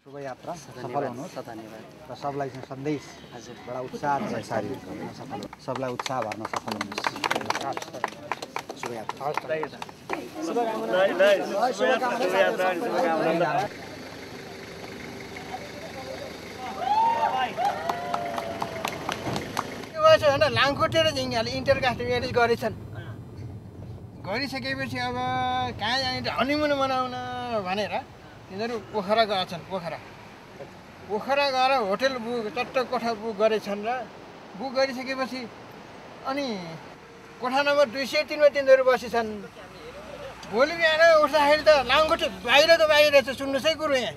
शोभायात्रा सफल होस् र सबलाई चाहिँ सन्देश हजुर बडा उत्साह सबलाई उत्साह भर्न सफल हुनुहोस् शोभायात्रा लाङखुट्टे र झिङ्गाले इन्टरकास्ट म्यारेज गरेछन् गरिसकेपछि अब कहाँ जाने हनिमुन मनाउन भनेर तिनीहरू पोखरा गएछन् पोखरा गएर होटल बुक चट्ट कोठा बुक गरेछन् र बुक गरिसकेपछि अनि कोठा नम्बर 203मा तिनीहरू बसेछन् भोलि बिहान उठ्दाखेरि त लाङखुट्टे बाहिर रहेछ सुन्नुहोस् है कुरो यहाँ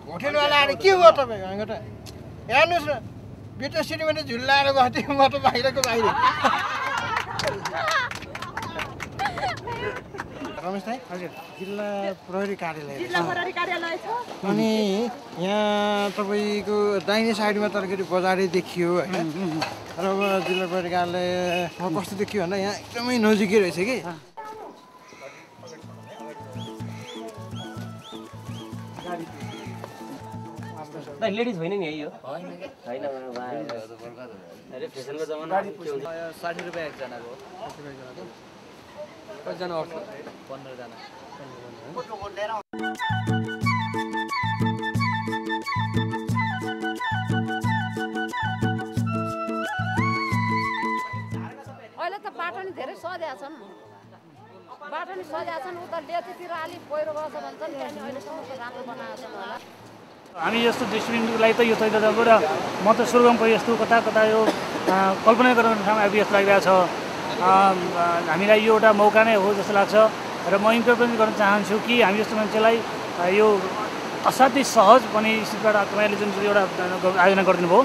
होटलवालाहरू के हो तपाईँ भनेको त हेर्नुहोस् न बिटो सिटीमा झुल्लाएर बस्थ्यो म त बाहिरको बाहिर रमेश दाइ हजुर जिल्ला प्रहरी कार्यालय छ अनि यहाँ तपाईँको दाहिने साइडमा तर्केरी बजारै देखियो होइन र अब जिल्ला प्रहरी कार्यालय कस्तो देखियो भन्दा यहाँ एकदमै नजिकै रहेछ कि लेडिज होइन नि यो होइन फेसनको जमाना 60 रुपियाँ एकजनाको कतिजना अट्छ 15 जना अहिले त बाटो नि धेरै सजिया छन् उता लेतीतिर अलिक पहिरो गएको छ भन्छन् त्यहाँदेखि अहिलेसम्म त राम्रो बनाएको छ होला हामी यस्तो दृष्टिबिन्दुलाई त यो तैदाबाट म त स्वर्गमको यस्तो कता यो कल्पना गर्न ठाउँ अब यस्तो लागिरहेको छ हामीलाई यो एउटा मौका नै हो जस्तो लाग्छ र म इन्करेज पनि गर्न चाहन्छु कि हामी जस्तो मान्छेलाई यो असाध्यै सहज पनि स्थितिबाट तपाईँले जुन एउटा आयोजना गरिदिनु भयो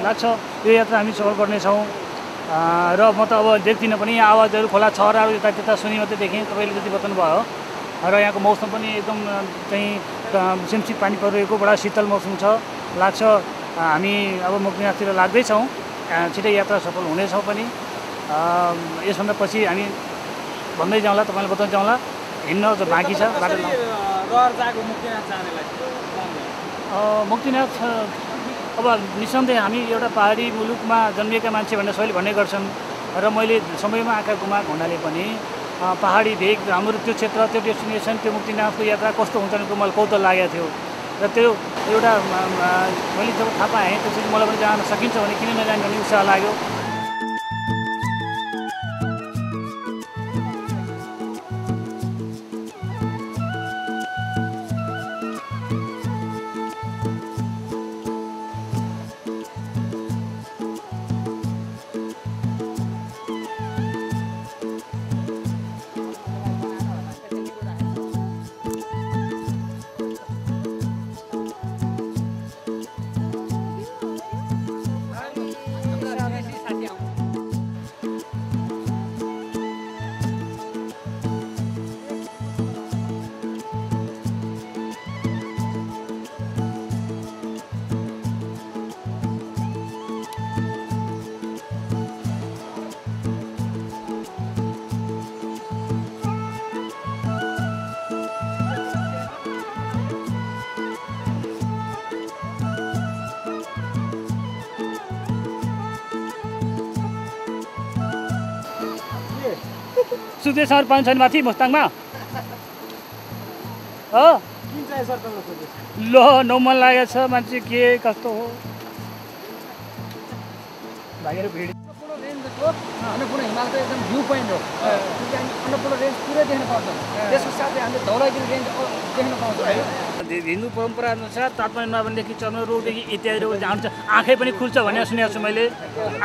लाग्छ यो यात्रा हामी सफल गर्नेछौँ र म त अब देख्दिनँ पनि आवाजहरू खोला छहराहरू यता सुनि मात्रै देखेँ तपाईँले जति बताउनु भयो र यहाँको मौसम पनि एकदम चाहिँ सिमसिम पानी परिरहेको बडा शीतल मौसम छ लाग्छ हामी अब मुक्तिनाथतिर लाग्दैछौँ छिटै यात्रा सफल हुनेछौँ पनि यसभन्दा पछि हामी भन्दै जाउँला तपाईँलाई बताउन जाउँला हिँड्न बाँकी छ मुक्तिनाथ अब निसन्देह हामी एउटा पहाडी मुलुकमा जन्मिएका मान्छे भनेर सबैले भन्ने गर्छन् र मैले समयमा आँखा गुमाएको हुनाले पनि पहाडी भेग हाम्रो त्यो क्षेत्र त्यो डेस्टिनेसन त्यो मुक्तिनाथको यात्रा कस्तो हुन्छ भनेको मलाई कौतूहल लागेको थियो र त्यो एउटा मैले जब थाहा पाएँ त्यसपछि मलाई पनि जान सकिन्छ भने किन नजाने भन्ने उत्साह लाग्यो सुत्दै सर पानी छैन माथि मुस्ताङमा हो ल नौ मन लागेको छ मान्छे के कस्तो हो भाइहरू भिड अन्नपूर्ण हिमालको एकदम भ्यू पोइन्ट हो अन्नपूर्ण रेन्ज पुरै देख्न पाउँछ त्यसको साथै हामीले धौलागिरी रेन्ज देख्न पाउँछौँ हिन्दू परम्परा अनुसार तापमान नभनेदेखि चर्म रोगदेखि इत्यादि रोग जान्छ आँखै पनि खुल्छ भनेर सुनेको छु मैले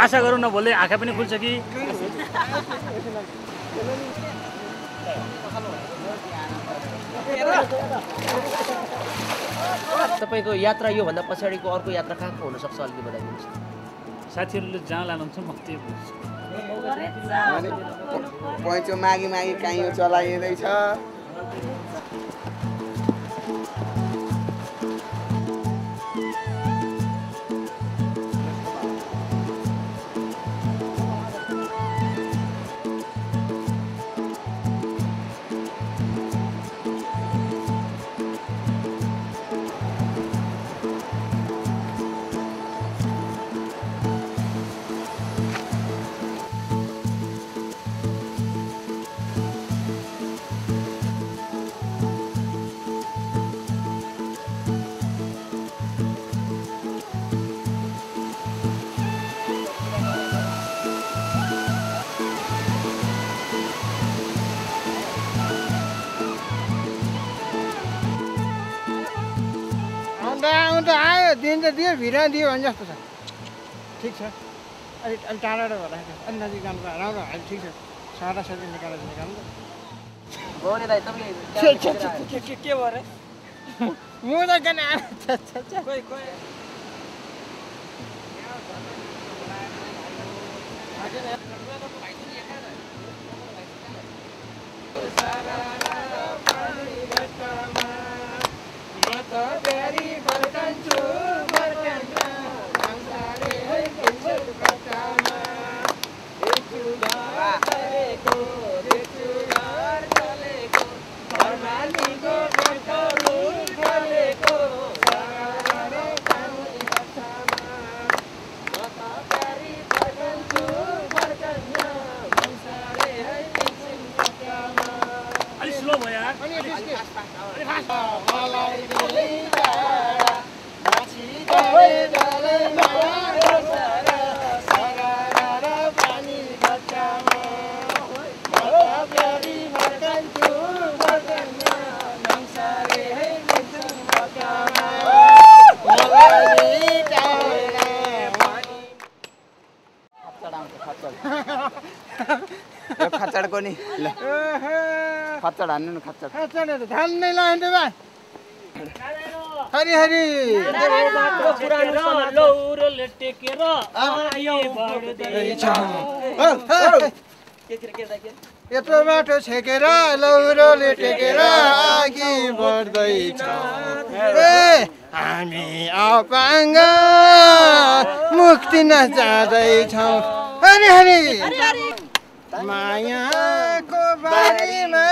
आशा गरौँ नभोल्दै आँखा पनि खुल्छ कि तपाईँको यात्रा योभन्दा पछाडिको अर्को यात्रा कहाँको हुनसक्छ अलिकति बताइदिनुहोस् साथीहरूले जहाँ लानुहुन्छ म त्यही बुझ्छु पैँचो मागी काहीँ चलाइँदैछ दिन्छ दियो भिरा दियो भने जस्तो छ ठिक छ अलि टाढा होला अलि नजिक जानु राम्रो अहिले ठिक छ सादा सजिलो निकालेर निकाल्नु गौरे दाइ के भयो रे म त किन खोइ अलिक स्लो भयो यार खच्चडको नि ल खच्चड हान्नु न खच्चड खच्चडहरू धान्नै लाइन्छ बा हरि हरि लौरोले टेकेर आयो बढ्दैछ यत्रो बाटो छेकेर लौरोले टेकेर अघि बढ्दैछ ए हामी अपाङ्ग मुक्ति नचाँदैछौँ हरि हरि मायाको बारीमा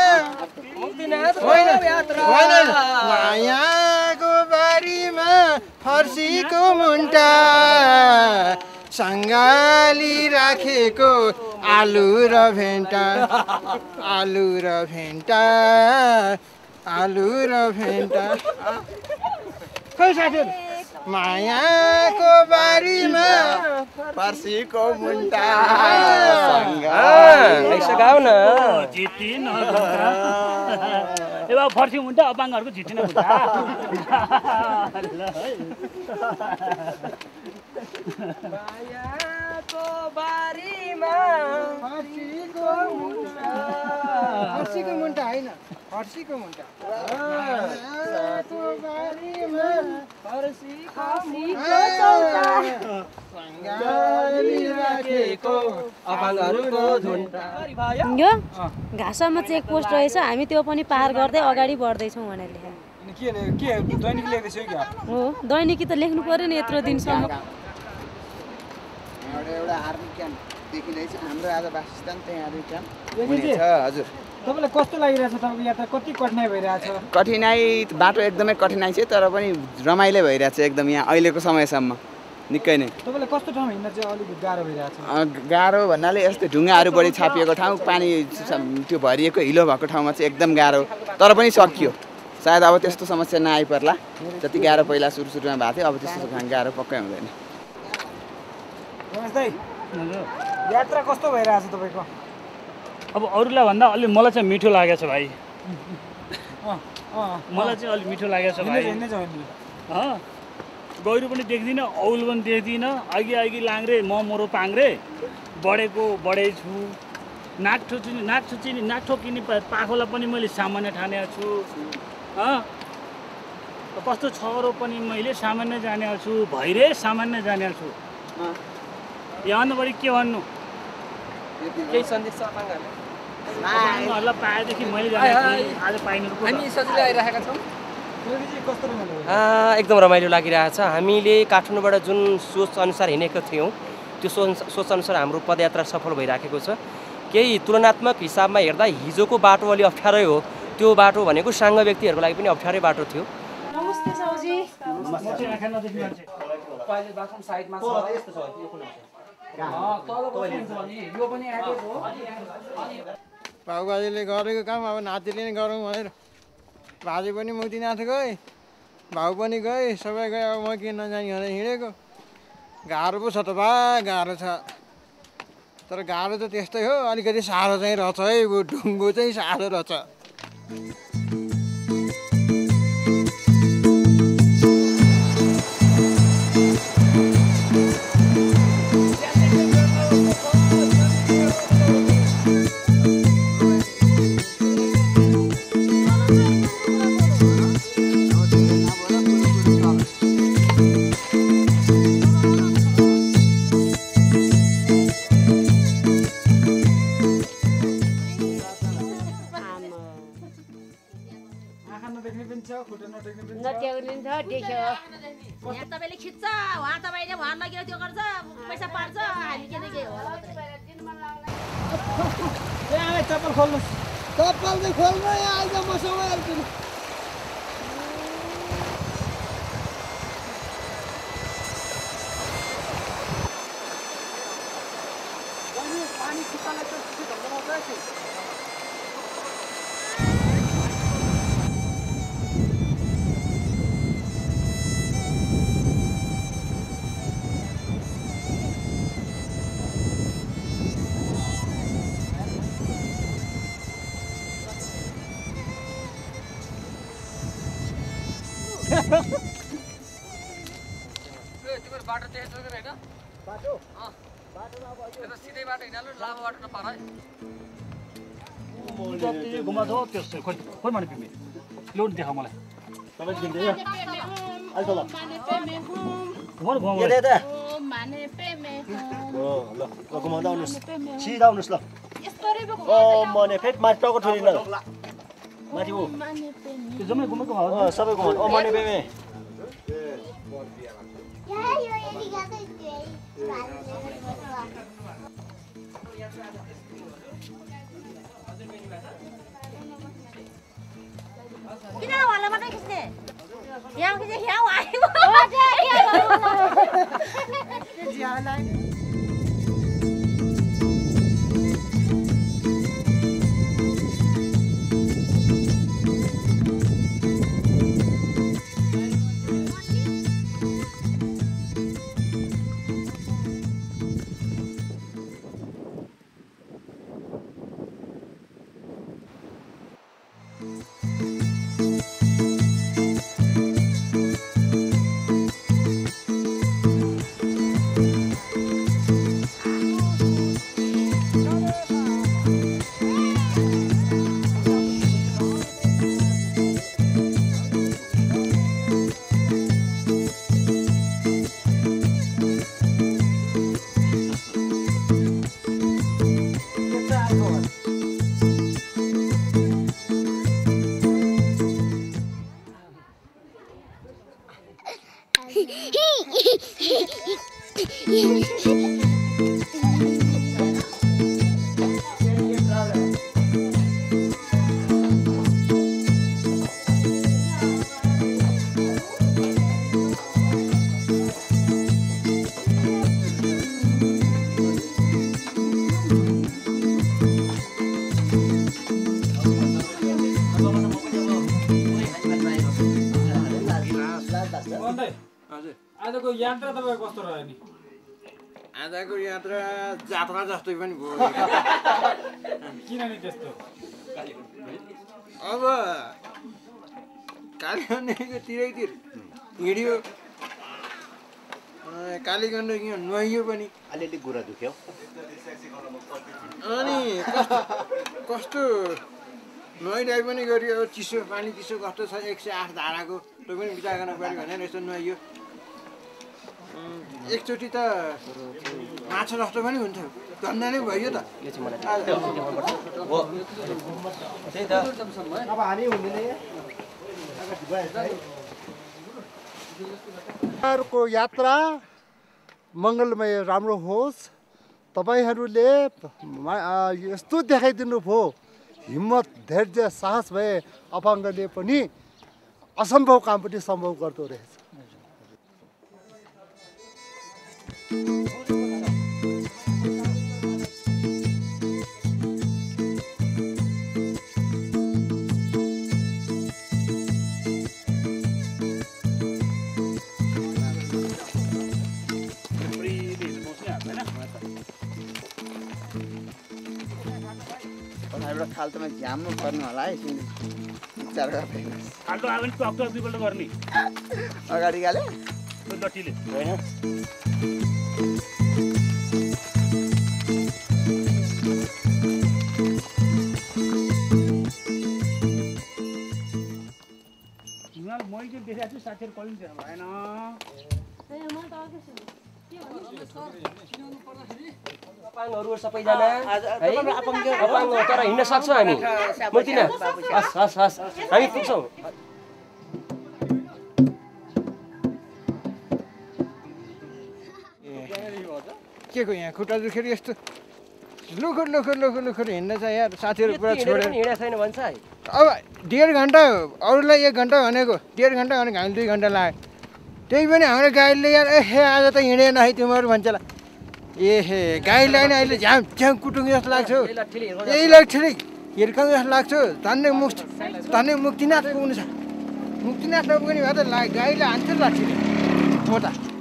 मायाको बारीमा फर्सीको मुन्टा सङ्गाली राखेको आलु र भेन्टा आलु र भेन्टा आलु र भेन्टा खै साथीहरू मायाको बारीमा फर्सीको मुन्टा गाउ न जितिन ए बा फर्सी मुन्टा अपाङ्गहरूको झिटिन मुन्टा मायाको बारीमा फर्सीको मुन्टा फर्सीको मुन्टा होइन फर्सीको मुन्टा मायाको बारीमा यो घाँसमा चेक पोस्ट रहेछ हामी त्यो पनि पार गर्दै अगाडि बढ्दैछौँ भनेर लेखेँ के दैनिक लेख्दैछौ क्या हो दैनिकी त लेख्नु पर्यो नि यत्रो दिनसम्म एउटा आर्मी क्याम्प देखिँदैछ हाम्रो आज वासस्थान त्यहाँ आर्मी क्याम्प छ हजुर तपाईँलाई कस्तो लागिरहेछ तपाईँको यात्रा कति कठिनाइ भइरहेछ कठिनाइ बाटो एकदमै कठिनाइ छ तर पनि रमाइलो भइरहेछ एकदम यहाँ अहिलेको समयसम्म निकै नै तपाईँलाई कस्तो ठाउँ हिँड्न चाहिँ अलिक गाह्रो भइरहेछ गाह्रो भन्नाले यस्तै ढुङ्गाहरू बढी छापिएको ठाउँ पानी त्यो भरिएको हिलो भएको ठाउँमा चाहिँ एकदम गाह्रो तर पनि सकियो सायद अब त्यस्तो समस्या नआइपर्ला जति गाह्रो पहिला सुरुमा भएको थियो अब त्यस्तो गाह्रो पक्कै हुँदैन यात्रा कस्तो भइरहेछ तपाईँको अब अरूलाई भन्दा अलि मलाई चाहिँ मिठो लागेको छ भाइ मलाई चाहिँ अलिक मिठो लागेको छ भाइ गहिरो पनि देख्दिनँ औल पनि देख्दिनँ अघि अघि लाङ्रे म मरो पाङ्रे बढेको बढेछु नाक ठोकिने पाखोलाई पनि मैले सामान्य ठानेको छु कस्तो छरो पनि मैले सामान्य जानेको छु भैरे सामान्य जानेको छु यहाँ बढी के भन्नु केही सन्देश छ अपाङ्गहरूलाई पाएदेखि मैले जानेको आज पाइनु हामी सजिलै आइरहेका छौँ एकदम रमाइलो लागिरहेछ हामीले काठमाडौँबाट जुन सोच अनुसार हिँडेको थियौँ त्यो सोच अनुसार हाम्रो पदयात्रा सफल भइराखेको छ केही तुलनात्मक हिसाबमा हेर्दा हिजोको बाटो अलि अप्ठ्यारै हो त्यो बाटो भनेको साङ्ग व्यक्तिहरूको लागि पनि अप्ठ्यारै बाटो थियो नमस्ते साउजी भाउबाजेले गरेको काम अब नातिले नै गरौँ भनेर बाजे पनि मुक्तिनाथ गए भाउ पनि गए सबै गए अब म किन नजाने भनेर हिँडेको गाह्रो पो छ त बा गाह्रो छ तर गाह्रो त त्यस्तै हो अलिकति साह्रो चाहिँ रहेछ है ढुङ्गो चाहिँ साह्रो रहेछ यहाँ तपाईँले खिच्छ उहाँ तपाईँले उहाँ लगेर त्यो गर्छ पैसा पार्छ हामी के के हो चप्पल खोल्नु चप्पल चाहिँ खोल्नु यहाँ आइज मसँग आइदिनु पानी खुट्टालाई त ढङ्गमा आउँछ तिम्रो बाटो त्यही छ होइन बाटो बाटो अब अहिले सिधै बाटो हिँड्नु लामो बाटो नपार है जति घुमा छ त्यस्तै खोइ खोइ माने पिमे लोड देखा मलाई सबै दिन्छ यो आइ त ल घुमाउनु घुमाउनु के दे माने पेमे ओ ल घुमाउँदा आउनुस् सिधा आउनुस् ल ओ मने फेट माथि टको ठोरिन माथि उ त्यो जम्मै घुमाउनु हो सबै घुमाउनु ओ मने पेमे किन होला मात्रै खिच्ने यहाँ खिच्ने यहाँ आयो आजको यात्रा तपाईको कस्तो रह्यो नि आजको यात्रा जात्रा जस्तै पनि भयो किन नि त्यस्तो अब कालीगण्डको तिरैतिर हिँड्यो कालीगण्ड यहाँ नुहाइयो पनि अलिअलि गुरा दुख्यो अनि कस्तो नुहाइडाइ पनि गरियो चिसो पानी चिसो कस्तो छ 108 धाराको त्यो पनि विचार गर्न पऱ्यो भनेर यसो नुहाइयो एकचोटि त माछा जस्तो पनि हुन्थ्यो धन्दा नै भयो त अब हामी हुँदैन को यात्रा मङ्गलमय राम्रो होस् तपाईहरूले यस्तो देखाइदिनु भयो हिम्मत धैर्य साहस भए अपाङ्गले पनि असम्भव काम पनि सम्भव गर्दो रहेछ खाल्टोमा झ्याम्म पर्नु होला है विचार गर्दैन खाल्टो आयो भने टक टक दुईपल्ट गर्ने अगाडि गाले लट्टीले हैन मैले देखाएको छु साथीहरु कहिले दिएर भएन अपाङ्गहरु सबैजना है अपाङ्ग तर हिँड्न सक्छौँ हामी मूर्ति न हस् हस् हस् हामी पुग्छौँ के को यहाँ खुट्टा दुखेर यस्तो लुखुर लुखुर लुखुर लुखुर हिँड्न चाहिँ यार साथीहरू पुरा छोडेर हिँडेको छैन भन्छ है अब 1.5 घन्टा अरूलाई 1 घन्टा भनेको 1.5 घन्टा भनेको हामी 2 घन्टा लाग्यो त्यही पनि हाम्रो गाडीले यार एहे आज त हिँडेन है तिमीहरू भन्छ ल एहे गाडीलाई नै अहिले झ्याम झ्याम कुटुङ जस्तो लाग्छ यही लाग्छ हिर्काउँ जस्तो लाग्छ धन्य मुक्तिनाथ पुग्नु छ मुक्तिनाथ नपुग्ने भए त गाडीलाई हान्छ लाठी म त